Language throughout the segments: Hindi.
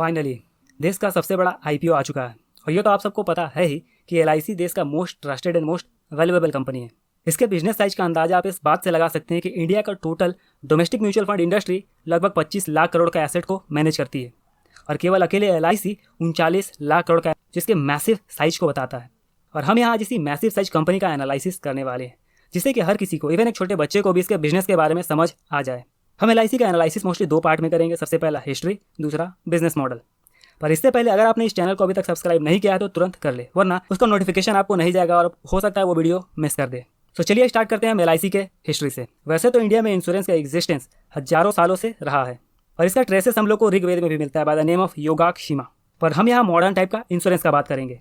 फाइनली देश का सबसे बड़ा आईपीओ आ चुका है और ये तो आप सबको पता है ही कि एलआईसी देश का most trusted and most valuable company है। इसके बिजनेस साइज का अंदाजा आप इस बात से लगा सकते हैं कि इंडिया का total domestic mutual fund industry लगभग 25 लाख करोड़ का एसेट को मैनेज करती है और केवल अकेले एलआईसी 39 लाख करोड़ का, जिसके मैसिव साइज को बताता है। और हम यहाँ आज इसी मैसिव साइज कंपनी का एनालिसिस करने वाले हैं, जिससे कि हर किसी को, इवन एक छोटे बच्चे को भी इसके बिजनेस के बारे में समझ आ जाए। हम एलआईसी का एनालिसिस मोस्टली 2 पार्ट में करेंगे। सबसे पहला हिस्ट्री, दूसरा बिजनेस मॉडल। पर इससे पहले अगर आपने इस चैनल को अभी तक सब्सक्राइब नहीं किया है तो तुरंत कर ले, वरना उसका नोटिफिकेशन आपको नहीं जाएगा और हो सकता है वो वीडियो मिस कर दे। तो चलिए स्टार्ट करते हैं एलआईसी के हिस्ट्री से। वैसे तो इंडिया में इंश्योरेंस का एग्जिस्टेंस हजारों सालों से रहा है और इसका ट्रेसेस हम लोग को ऋग्वेद में भी मिलता है बाय द नेम ऑफ योगाक्षिमा। पर हम यहाँ मॉडर्न टाइप का इंश्योरेंस का बात करेंगे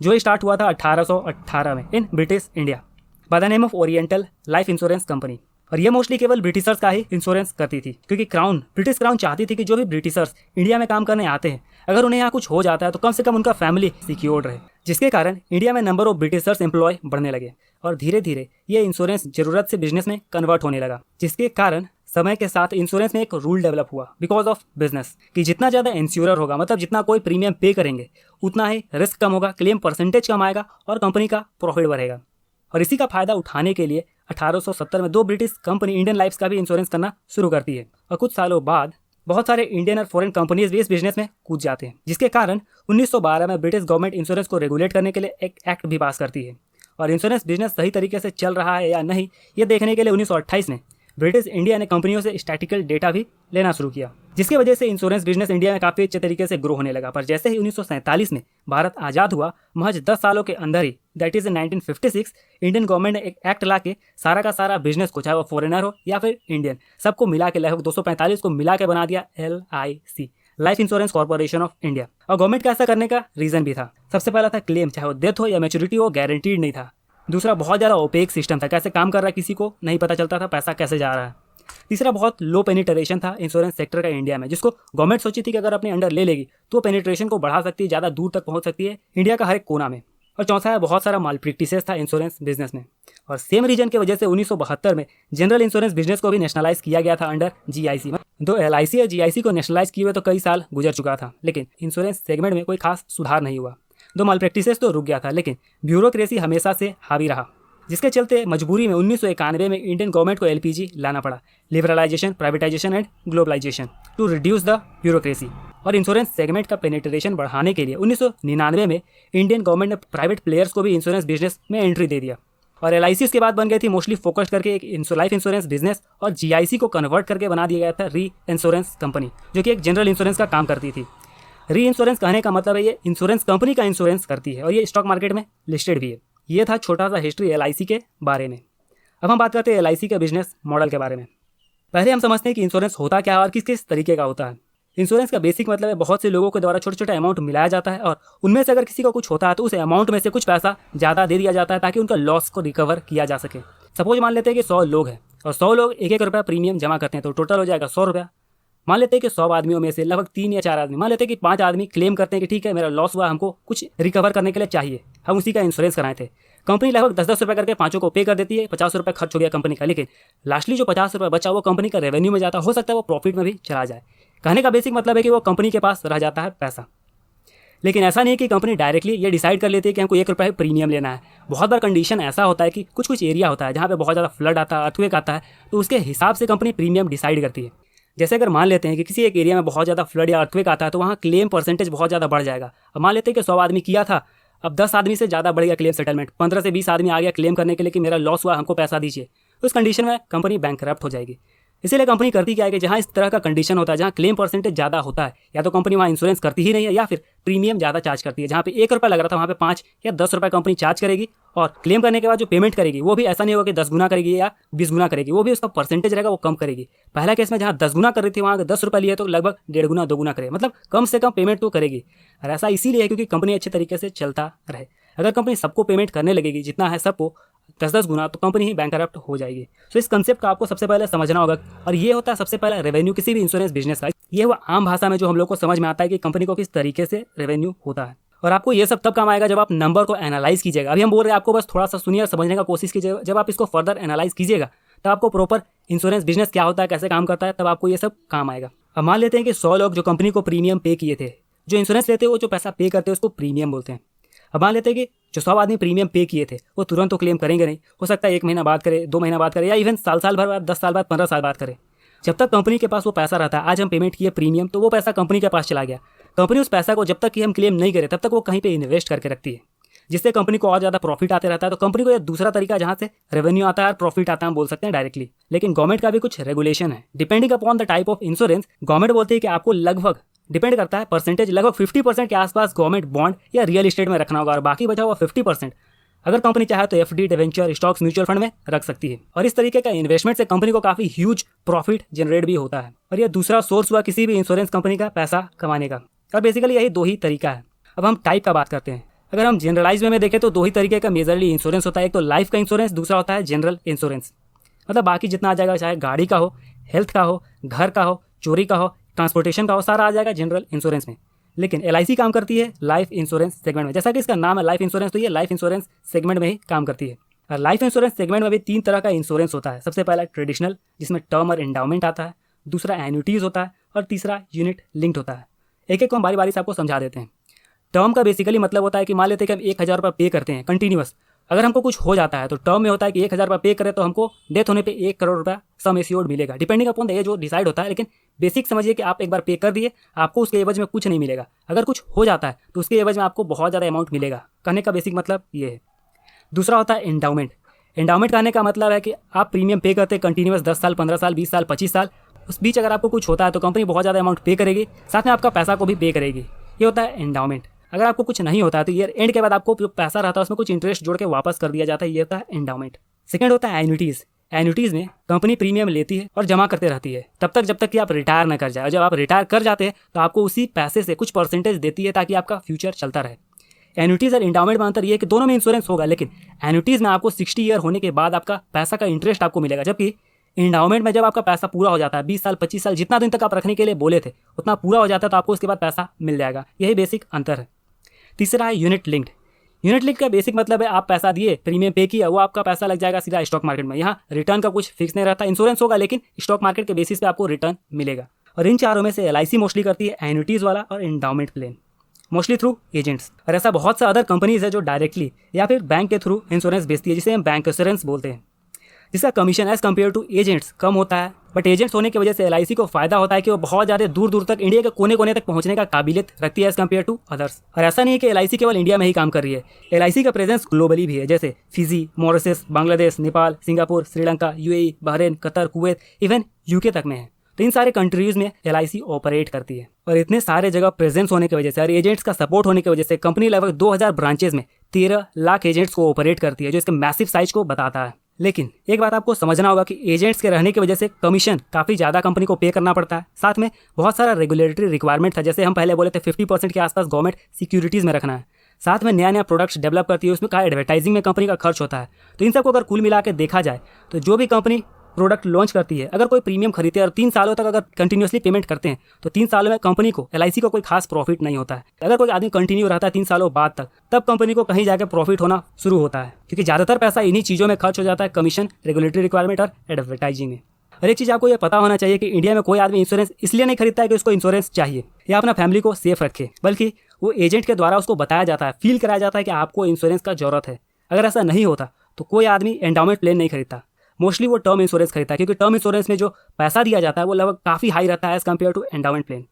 जो स्टार्ट हुआ था 1818 में in British India by the name of oriental life insurance company. और ये मोस्टली केवल ब्रिटिशर्स का ही इंश्योरेंस करती थी, क्योंकि ब्रिटिश क्राउन चाहती थी कि जो भी ब्रिटिशर्स इंडिया में काम करने आते हैं, अगर उन्हें यहाँ कुछ हो जाता है तो कम से कम उनका फैमिली सिक्योर्ड रहे। जिसके कारण इंडिया में नंबर ऑफ ब्रिटिशर्स एम्प्लॉय बढ़ने लगे और धीरे धीरे ये इंश्योरेंस जरूरत से बिजनेस में कन्वर्ट होने लगा। जिसके कारण समय के साथ इंश्योरेंस में एक रूल डेवलप हुआ बिकॉज ऑफ बिजनेस कि जितना ज़्यादा इंश्योरर होगा, मतलब जितना कोई प्रीमियम पे करेंगे, उतना ही रिस्क कम होगा, क्लेम परसेंटेज कम आएगा और कंपनी का प्रॉफिट बढ़ेगा। और इसी का फायदा उठाने के लिए 1870 में 2 ब्रिटिश कंपनी इंडियन लाइफ्स का भी इंश्योरेंस करना शुरू करती है और कुछ सालों बाद बहुत सारे इंडियन और फॉरेन कंपनीज भी इस बिजनेस में कूद जाते हैं। जिसके कारण 1912 में ब्रिटिश गवर्नमेंट इंश्योरेंस को रेगुलेट करने के लिए एक एक्ट भी पास करती है। और इंश्योरेंस बिजनेस सही तरीके से चल रहा है या नहीं, ये देखने के लिए 1928 में ब्रिटिश इंडिया ने कंपनियों से स्टैटिकल डेटा भी लेना शुरू किया, जिसकी वजह से इंश्योरेंस बिजनेस इंडिया में काफ़ी अच्छे तरीके से ग्रो होने लगा। पर जैसे ही 1947 में भारत आज़ाद हुआ, महज 10 सालों के अंदर ही, that is in 1956, Indian government ने एक एक्ट ला के सारा का सारा बिजनेस को, चाहे वो फॉरेनर हो या फिर इंडियन, सबको मिला के लगभग 245 को मिला के बना दिया LIC, life insurance corporation of India. और गवर्नमेंट का ऐसा करने का रीज़न भी था। सबसे पहला था क्लेम, चाहे वो डेथ हो या मैच्योरिटी हो, गारंटीड नहीं था। दूसरा, बहुत ज़्यादा ओपेक सिस्टम था, कैसे काम कर रहा है किसी को नहीं पता चलता था, पैसा कैसे जा रहा है। तीसरा, बहुत लो पेनिट्रेशन था इंश्योरेंस सेक्टर का इंडिया में, जिसको गवर्नमेंट सोची थी कि अगर अपने अंडर ले लेगी तो पेनिट्रेशन को बढ़ा सकती है, ज़्यादा दूर तक पहुंच सकती है इंडिया का हर एक कोना में। और चौथा है, बहुत सारा माल प्रैक्टिसेस था इंश्योरेंस बिजनेस में। और सेम रीजन की वजह से 1972 में जनरल इंश्योरेंस बिजनेस को भी नेशनलाइज किया गया था अंडर GIC में। दो LIC और GIC को नेशनलाइज किए हुए तो कई साल गुजर चुका था, लेकिन इंश्योरेंस सेगमेंट में कोई खास सुधार नहीं हुआ। दो माल प्रैक्टिसेस तो रुक गया था, लेकिन ब्यूरोक्रेसी हमेशा से हावी रहा, जिसके चलते मजबूरी में 1991 में इंडियन गवर्नमेंट को LPG लाना पड़ा, liberalisation, privatisation and globalisation, to reduce the bureaucracy. और इंश्योरेंस सेगमेंट का पेनिट्रेशन बढ़ाने के लिए 1999 में इंडियन गवर्नमेंट ने प्राइवेट प्लेयर्स को भी इंश्योरेंस बिजनेस में एंट्री दे दिया। और LIC उसके बाद बन गई थी मोस्टली फोकस करके एक लाइफ इंश्योरेंस बिजनेस, और GIC को कन्वर्ट करके बना दिया गया था री इंश्योरेंस कंपनी, जो कि एक जनरल इंश्योरेंस का काम करती थी। री इंश्योरेंस कहने का मतलब है ये इंश्योरेंस कंपनी का इंश्योरेंस करती है और ये स्टॉक मार्केट में लिस्टेड भी है। ये था छोटा सा हिस्ट्री LIC के बारे में। अब हम बात करते हैं LIC के बिजनेस मॉडल के बारे में। पहले हम समझते हैं कि इंश्योरेंस होता क्या है और किस किस तरीके का होता है। इंश्योरेंस का बेसिक मतलब है बहुत से लोगों के द्वारा छोटे छोटे अमाउंट मिलाया जाता है और उनमें से अगर किसी को कुछ होता है तो उस अमाउंट में से कुछ पैसा ज़्यादा दे दिया जाता है ताकि उनका लॉस को रिकवर किया जा सके। सपोज मान लेते हैं कि 100 लोग हैं और 100 लोग 1-1 रुपया प्रीमियम जमा करते हैं, तो टोटल हो जाएगा 100 रुपया। मान लेते हैं कि 100 आदमियों में से लगभग 3 या 4 आदमी, मान लेते हैं कि 5 आदमी क्लेम करते हैं कि ठीक है मेरा लॉस हुआ, हमको कुछ रिकवर करने के लिए चाहिए, हम उसी का इंश्योरेंस कराए थे। कंपनी लगभग 10-10 रुपये करके पाँचों को पे कर देती है, 50 रुपये खर्च हो गया कंपनी का, लेकिन लास्टली जो 50 रुपये बचा वो कंपनी का रेवेन्यू में जाता, हो सकता है वो प्रॉफिट में भी चला जाए। कहने का बेसिक मतलब है कि वो कंपनी के पास रह जाता है पैसा। लेकिन ऐसा नहीं है कि कंपनी डायरेक्टली ये डिसाइड कर लेती है कि हमको 1 रुपये प्रीमियम लेना है। बहुत बार कंडीशन ऐसा होता है कि कुछ कुछ एरिया होता है जहाँ पे बहुत ज़्यादा फ्लड आता है, अर्थक्वेक आता है, तो उसके हिसाब से कंपनी प्रीमियम डिसाइड करती है। जैसे अगर मान लेते हैं कि किसी एक एरिया में बहुत ज़्यादा फ्लड या अर्थक्वेक आता है तो वहाँ क्लेम परसेंटेज बहुत ज़्यादा बढ़ जाएगा। अब मान लेते हैं कि 100 आदमी किया था, अब 10 आदमी से ज़्यादा बढ़ गया क्लेम सेटलमेंट, 15 से 20 आदमी आ गया क्लेम करने के लिए कि मेरा लॉस हुआ, हमको पैसा दीजिए। उस कंडीशन में कंपनी बैंकरप्ट हो जाएगी। इसीलिए कंपनी करती क्या है कि जहाँ इस तरह का कंडीशन होता है, जहाँ क्लेम परसेंटेज ज़्यादा होता है, या तो कंपनी वहाँ इंश्योरेंस करती ही नहीं है या फिर प्रीमियम ज़्यादा चार्ज करती है। जहाँ पे 1 रुपया लग रहा था वहाँ पे 5 या 10 रुपये कंपनी चार्ज करेगी और क्लेम करने के बाद जो पेमेंट करेगी वो भी ऐसा नहीं होगा कि 10 गुना करेगी या 20 गुना करेगी, वो भी उसका परसेंटेज रहेगा वो कम करेगी। पहला केस में जहाँ 10 गुना कर रही थी वहाँ 10 रुपये लिए तो लगभग 1.5 गुना 2 गुना करेगी, मतलब कम से कम पेमेंट तो करेगी। और ऐसा इसीलिए है क्योंकि कंपनी अच्छे तरीके से चलता रहे। अगर कंपनी सबको पेमेंट करने लगेगी जितना है सबको 10-10 गुना, तो कंपनी ही बैंकरप्ट हो जाएगी। तो इस कंसेप्ट का आपको सबसे पहले समझना होगा। और ये होता है सबसे पहला रेवेन्यू किसी भी इंश्योरेंस बिजनेस का। ये हुआ आम भाषा में जो हम लोग को समझ में आता है कि कंपनी को किस तरीके से रेवेन्यू होता है। और आपको ये सब तब काम आएगा जब आप नंबर को एनालाइज कीजिएगा। अभी हम बोल रहे हैं आपको बस थोड़ा सा सुनिए और समझने का कोशिश कीजिएगा। जब आप इसको फर्दर एनालाइज कीजिएगा तब आपको प्रॉपर इंश्योरेंस बिजनेस क्या होता है, कैसे काम करता है, तब आपको ये सब काम आएगा। अब मान लेते हैं कि 100 लोग जो कंपनी को प्रीमियम पे किए थे, जो इंश्योरेंस लेते हैं वो जो पैसा पे करते हैं उसको प्रीमियम बोलते हैं। अब मान लेते हैं कि जो 100 आदमी प्रीमियम पे किए थे वो तुरंत तो क्लेम करेंगे नहीं, हो सकता है 1 महीना बाद करे, 2 महीना बाद करे, या इवन साल भर बाद, 10 साल बाद, 15 साल बाद करे। जब तक कंपनी के पास वो पैसा रहता है, आज हम पेमेंट किए प्रीमियम तो वो पैसा कंपनी के पास चला गया। कंपनी उस पैसा को जब तक कि हम क्लेम नहीं करें तब तक वो कहीं पे इन्वेस्ट करके रखती है, जिससे कंपनी को और ज़्यादा प्रॉफिट आते रहता है। तो कंपनी को यह दूसरा तरीका जहाँ से रेवेन्यू आता है और प्रॉफिट आता है, हम बोल सकते हैं डायरेक्टली। लेकिन गवर्नमेंट का भी कुछ रेगुलेशन है। Depending upon the type of insurance, government बोलती है कि आपको लगभग डिपेंड करता है परसेंटेज, लगभग 50% के आसपास गवर्नमेंट बॉन्ड या रियल एस्टेट में रखना होगा, और बाकी बचा हुआ 50% अगर कंपनी चाहे तो FD, debenture, stocks, mutual fund में रख सकती है। और इस तरीके का इन्वेस्टमेंट से कंपनी को काफी ह्यूज प्रॉफिट जनरेट भी होता है, और यह दूसरा सोर्स हुआ किसी भी इंश्योरेंस कंपनी का पैसा कमाने का। और बेसिकली यही 2 ही तरीका है। अब हम टाइप का बात करते हैं। अगर हम जनरलाइज में देखें तो 2 ही तरीके का मेजरली इंश्योरेंस होता है। एक तो लाइफ का इंश्योरेंस, दूसरा होता है जनरल इंश्योरेंस। मतलब बाकी जितना आ जाएगा, चाहे गाड़ी का हो, हेल्थ का हो, घर का हो, चोरी का हो, ट्रांसपोर्टेशन का हो, सारा आ जाएगा जनरल इंश्योरेंस में। लेकिन एलआईसी काम करती है लाइफ इंश्योरेंस सेगमेंट में। जैसा कि इसका नाम है लाइफ इंश्योरेंस, तो ये लाइफ इंश्योरेंस सेगमेंट में ही काम करती है। और लाइफ इंश्योरेंस सेगमेंट में भी 3 तरह का इंश्योरेंस होता है। सबसे पहला ट्रेडिशनल, जिसमें टर्म और एंडाउमेंट आता है, दूसरा एन्युटीज होता है, और तीसरा यूनिट लिंक्ड होता है। एक को हम बारी बारी से आपको समझा देते हैं। टर्म का बेसिकली मतलब होता है कि मान लेते हैं कि हम 1000 रुपये पे करते हैं कंटिन्यूअस। अगर हमको कुछ हो जाता है तो टर्म में होता है कि 1000 रुपये पे करें तो हमको डेथ होने पे 1 करोड़ रुपया सम एश्योर्ड मिलेगा। डिपेंडिंग अपॉन द एज वो डिसाइड होता है, लेकिन बेसिक समझिए कि आप एक बार पे कर दिए, आपको उसके एवज में कुछ नहीं मिलेगा। अगर कुछ हो जाता है तो उसके एवज में आपको बहुत ज़्यादा अमाउंट मिलेगा। कहने का बेसिक मतलब ये है। दूसरा होता है एंडाउमेंट। एंडाउमेंट कहने का मतलब है कि आप प्रीमियम पे करते हैं कंटिन्यूअस 10 साल, 15 साल, 20 साल, 25 साल। उस बीच अगर आपको कुछ होता है तो कंपनी बहुत ज़्यादा अमाउंट पे करेगी, साथ में आपका पैसा को भी पे करेगी। ये होता है एंडाउमेंट। अगर आपको कुछ नहीं होता है तो ईयर एंड के बाद आपको जो पैसा रहता है उसमें कुछ इंटरेस्ट जोड़ के वापस कर दिया जाता है। ये होता है एंडाउमेंट। सेकंड होता है एन्युटीज। एन्युटीज में कंपनी प्रीमियम लेती है और जमा करते रहती है तब तक जब तक कि आप रिटायर न कर जाए। और जब आप रिटायर कर जाते हैं तो आपको उसी पैसे से कुछ परसेंटेज देती है ताकि आपका फ्यूचर चलता रहे। एन्युटीज और एंडाउमेंट में अंतर ये है कि दोनों में इंश्योरेंस होगा, लेकिन एन्युटीज में आपको 60 ईयर होने के बाद आपका पैसा का इंटरेस्ट आपको मिलेगा, जबकि एंडाउमेंट में जब आपका पैसा पूरा हो जाता है, 20 साल, 25 साल, जितना दिन तक आप रखने के लिए बोले थे उतना पूरा हो जाता है, तो आपको उसके बाद पैसा मिल जाएगा। यही बेसिक अंतर है। तीसरा है यूनिट लिंक्ड। यूनिट लिंक का बेसिक मतलब है आप पैसा दिए, प्रीमियम पे किया, वो आपका पैसा लग जाएगा सीधा स्टॉक मार्केट में। यहाँ रिटर्न का कुछ फिक्स नहीं रहता। इंश्योरेंस होगा लेकिन स्टॉक मार्केट के बेसिस पे आपको रिटर्न मिलेगा। और इन चारों में से एलआईसी मोस्टली करती है एन्युटीज वाला और endowment plan, mostly through agents. और ऐसा बहुत सा अदर कंपनीज है जो डायरेक्टली या फिर बैंक के थ्रू इंश्योरेंस बेचती है, जिसे हम बैंक इंश्योरेंस बोलते हैं, जिसका commission as compare to agents कम होता है। बट एजेंट्स होने की वजह से एलआईसी को फायदा होता है कि वो बहुत ज़्यादा दूर दूर तक, इंडिया के कोने कोने तक पहुंचने का काबिलियत रखती है एज कम्पेयर टू अदर्स। और ऐसा नहीं है कि एलआईसी केवल इंडिया में ही काम कर रही है। एलआईसी का प्रेजेंस ग्लोबली भी है, जैसे Fiji, Mauritius, Bangladesh, Nepal, Singapore, Sri Lanka, UAE, Bahrain, Qatar, Kuwait, even UK तक में है। तो इन सारे कंट्रीज में एलआईसी ऑपरेट करती है। और इतने सारे जगह प्रेजेंस होने की वजह से और एजेंट्स का सपोर्ट होने की वजह से कंपनी लगभग 2000 ब्रांचेज में 13 लाख एजेंट्स को ऑपरेट करती है, जो इसके मैसिव साइज को बताता है। लेकिन एक बात आपको समझना होगा कि एजेंट्स के रहने की वजह से कमीशन काफ़ी ज़्यादा कंपनी को पे करना पड़ता है। साथ में बहुत सारा रेगुलेटरी रिक्वायरमेंट था, जैसे हम पहले बोले थे 50% के आसपास गवर्नमेंट सिक्योरिटीज़ में रखना है। साथ में नया नया प्रोडक्ट्स डेवलप करती है, उसमें का एडवर्टाइजिंग में कंपनी का खर्च होता है। तो इन सबको अगर कुल मिला के देखा जाए तो जो भी कंपनी प्रोडक्ट लॉन्च करती है, अगर कोई प्रीमियम खरीदते हैं और 3 सालों तक अगर कंटिन्यूसली पेमेंट करते हैं तो 3 सालों में कंपनी को, एलआईसी को कोई खास प्रॉफिट नहीं होता है। अगर कोई आदमी कंटिन्यू रहता है 3 सालों बाद तक, तब कंपनी को कहीं जाकर प्रॉफिट होना शुरू होता है, क्योंकि ज़्यादातर पैसा इन्हीं चीज़ों में खर्च हो जाता है, कमीशन, रेगुलेटरी रिक्वायरमेंट और एडवर्टाइजिंग में। और एक चीज़ आपको ये पता होना चाहिए कि इंडिया में कोई आदमी इंश्योरेंस इसलिए नहीं खरीदता है कि उसको इंश्योरेंस चाहिए या अपना फैमिली को सेफ रखे, बल्कि वो एजेंट के द्वारा उसको बताया जाता है, फील कराया जाता है कि आपको इंश्योरेंस का जरूरत है। अगर ऐसा नहीं होता तो कोई आदमी एंडाउमेंट प्लान नहीं खरीदता, मोस्टली वो टर्म इंश्योरेंस खरीदता है, क्योंकि टर्म इंश्योरेंस में जो पैसा दिया जाता है वो लगभग काफ़ी हाई रहता है as compare to endowment plan,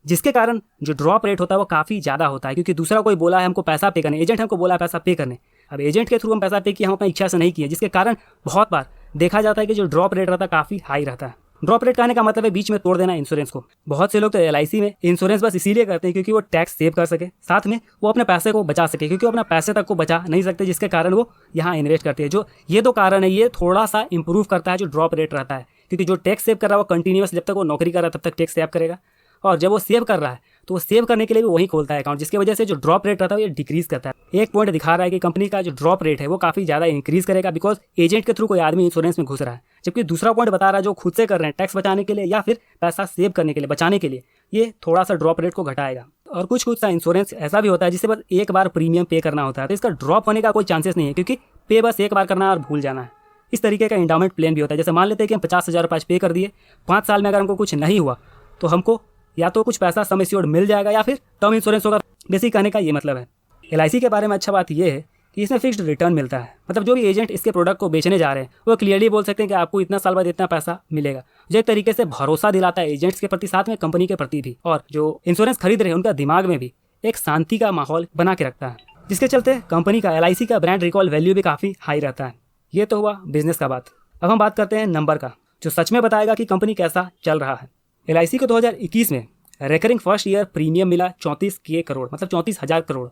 जिसके कारण जो ड्रॉप रेट होता है वो काफ़ी ज़्यादा होता है, क्योंकि दूसरा कोई बोला है हमको पैसा पे करने, एजेंट हमको बोला है पैसा पे करने। अब एजेंट के थ्रू हम पैसा पे किए, हम अपनी इच्छा से नहीं किए, जिसके कारण बहुत बार देखा जाता है कि जो ड्रॉप रेट रहता है काफ़ी हाई रहता है। ड्रॉप रेट कहने का मतलब है बीच में तोड़ देना इंश्योरेंस को। बहुत से लोग तो एलआईसी में इंश्योरेंस बस इसीलिए करते हैं क्योंकि वो टैक्स सेव कर सके, साथ में वो अपने पैसे को बचा सके, क्योंकि वो अपना पैसे तक को बचा नहीं सकते, जिसके कारण वो यहाँ इन्वेस्ट करते हैं। जो ये 2 कारण है, ये थोड़ा सा इंप्रूव करता है जो ड्रॉप रेट रहता है, क्योंकि जो टैक्स सेव कर रहा है वो कंटिन्यूस जब तक वो नौकरी कर रहा है तब तक टैक्स सेव करेगा, और जब वो सेव कर रहा है तो वो सेव करने के लिए भी वही खोलता है अकाउंट, जिसकी वजह से जो ड्रॉप रेट रहता है वो ये डिक्रीज करता है। एक पॉइंट दिखा रहा है कि कंपनी का जो ड्रॉप रेट है वो काफ़ी ज़्यादा इंक्रीज करेगा, बिकॉज एजेंट के थ्रू कोई आदमी इंश्योरेंस में घुस रहा है। जबकि दूसरा पॉइंट बता रहा है जो खुद से कर रहे हैं टैक्स बचाने के लिए या फिर पैसा सेव करने के लिए, बचाने के लिए, ये थोड़ा सा ड्रॉप रेट को घटाएगा। और कुछ सा इंश्योरेंस ऐसा भी होता है जिससे बस एक बार प्रीमियम पे करना होता है, तो इसका ड्रॉप होने का कोई चांसेस नहीं है, क्योंकि पे बस एक बार करना है और भूल जाना है। इस तरीके का एंडाउमेंट प्लान भी होता है। जैसे मान लेते हैं कि हम 50,000 रुपये पे कर दिए, 5 साल में अगर हमको कुछ नहीं हुआ तो हमको या तो कुछ पैसा सम एश्योर्ड मिल जाएगा या फिर टर्म इंश्योरेंस होगा। बेसिक कहने का ये मतलब है। LIC के बारे में अच्छा बात यह है कि इसमें फिक्स्ड रिटर्न मिलता है। मतलब जो भी एजेंट इसके प्रोडक्ट को बेचने जा रहे हैं वो क्लियरली बोल सकते हैं कि आपको इतना साल बाद इतना पैसा मिलेगा, जो एक तरीके से भरोसा दिलाता है एजेंट्स के प्रति, साथ में कंपनी के प्रति भी, और जो इंश्योरेंस खरीद रहे हैं उनका दिमाग में भी एक शांति का माहौल बना के रखता है, जिसके चलते कंपनी का LIC का ब्रांड रिकॉल वैल्यू भी काफ़ी हाई रहता है। ये तो हुआ बिजनेस का बात। अब हम बात करते हैं नंबर का, जो सच में बताएगा कि कंपनी कैसा चल रहा है। LIC को 2021 में रिकरिंग फर्स्ट ईयर प्रीमियम मिला 34K करोड़, मतलब 34,000 करोड़।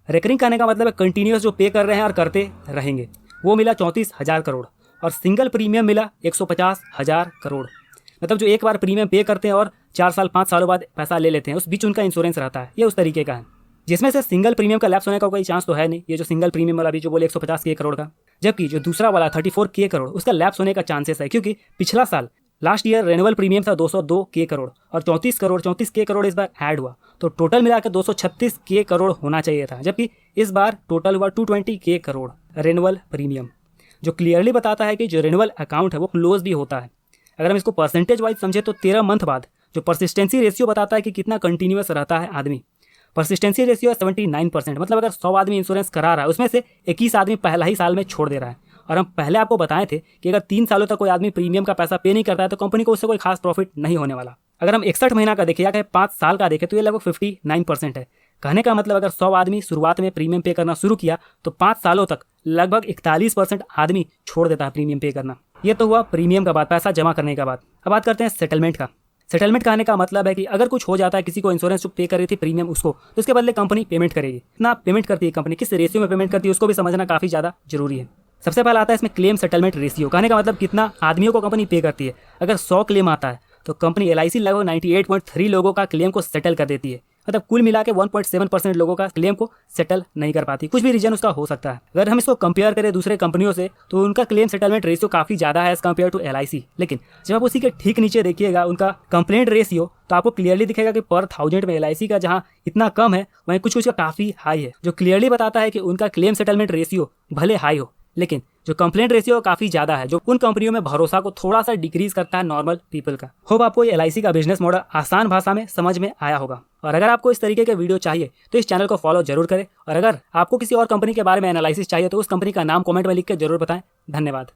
रिकरिंग कहने का मतलब है कंटिन्यूस जो पे कर रहे हैं और करते रहेंगे, वो मिला 34,000 करोड़। और सिंगल प्रीमियम मिला 150,000 करोड़। मतलब जो एक बार प्रीमियम पे करते हैं और 4 साल 5 सालों बाद पैसा ले लेते हैं, उस बीच उनका इंश्योरेंस रहता है। ये उस तरीके का है, जिसमें से सिंगल प्रीमियम का लैप्स होने का कोई चांस तो है नहीं। ये जो सिंगल प्रीमियम वाला भी जो बोले 150K करोड़ का, जबकि जो दूसरा वाला 34K करोड़ उसका लैप्स होने का चांसेस है, क्योंकि पिछला साल लास्ट ईयर रेन्युअल प्रीमियम था 202K करोड़ और 34K करोड़ इस बार ऐड हुआ, तो टोटल मिलाकर 236K करोड़ होना चाहिए था, जबकि इस बार टोटल हुआ 220K करोड़ रेन्युअल प्रीमियम, जो क्लियरली बताता है कि जो रेन्युअल अकाउंट है वो क्लोज भी होता है। अगर हम इसको परसेंटेज वाइज समझे तो 13 मंथ बाद जो परसिस्टेंसी रेशियो बताता है कि कितना कंटिन्यूअस रहता है आदमी। परसिस्टेंसी रेशियो है 79%। मतलब अगर 100 आदमी इंश्योरेंस करा रहा है उसमें से 21 आदमी पहला ही साल में छोड़ दे रहा है। और हम पहले आपको बताए थे कि अगर 3 सालों तक कोई आदमी प्रीमियम का पैसा पे नहीं करता है तो कंपनी को उससे कोई खास प्रॉफिट नहीं होने वाला। अगर हम 61 महीना का देखें या कहीं 5 साल का देखें तो ये लगभग 59% है। कहने का मतलब अगर 100 आदमी शुरुआत में प्रीमियम पे करना शुरू किया तो 5 सालों तक लगभग 41% आदमी छोड़ देता है प्रीमियम पे करना। ये तो हुआ प्रीमियम का बात, पैसा जमा करने का बात। अब बात करते हैं सेटलमेंट का। सेटलमेंट कहने का मतलब है कि अगर कुछ हो जाता है, किसी को इंश्योरेंस जो पे कर रही थी प्रीमियम उसको, तो उसके बदले कंपनी पेमेंट करेगी। इतना पेमेंट करती है कंपनी, किस रेशियो में पेमेंट करती है उसको भी समझना काफ़ी ज़्यादा जरूरी है। सबसे पहले आता है इसमें क्लेम सेटलमेंट रेशियो। कहने का मतलब कितना आदमियों को कंपनी पे करती है। अगर 100 क्लेम आता है तो कंपनी LIC लगभग 98.3 लोगों का क्लेम को सेटल कर देती है। मतलब कुल मिला के 1.7% लोगों का क्लेम को सेटल नहीं कर पाती। कुछ भी रीजन उसका हो सकता है। अगर हम इसको कंपेयर करें दूसरे कंपनियों से तो उनका क्लेम सेटलमेंट रेशियो काफ़ी ज़्यादा है एज कम्पेयर टू LIC। लेकिन जब आप उसी के ठीक नीचे देखिएगा उनका कंप्लेंट रेशियो, तो आपको क्लियरली दिखेगा कि पर 1000 में LIC का जहाँ इतना कम है वहीं कुछ का काफ़ी हाई है, जो क्लियरली बताता है कि उनका क्लेम सेटलमेंट रेशियो भले हाई हो लेकिन जो कंप्लेंट रेशियो काफ़ी ज़्यादा है, जो उन कंपनियों में भरोसा को थोड़ा सा डिक्रीज करता है नॉर्मल पीपल का। होप आपको ये LIC का बिजनेस मॉडल आसान भाषा में समझ में आया होगा। और अगर आपको इस तरीके के वीडियो चाहिए तो इस चैनल को फॉलो जरूर करें। और अगर आपको किसी और कंपनी के बारे में एनालिसिस चाहिए तो उस कंपनी का नाम कमेंट में लिख के जरूर बताएं। धन्यवाद।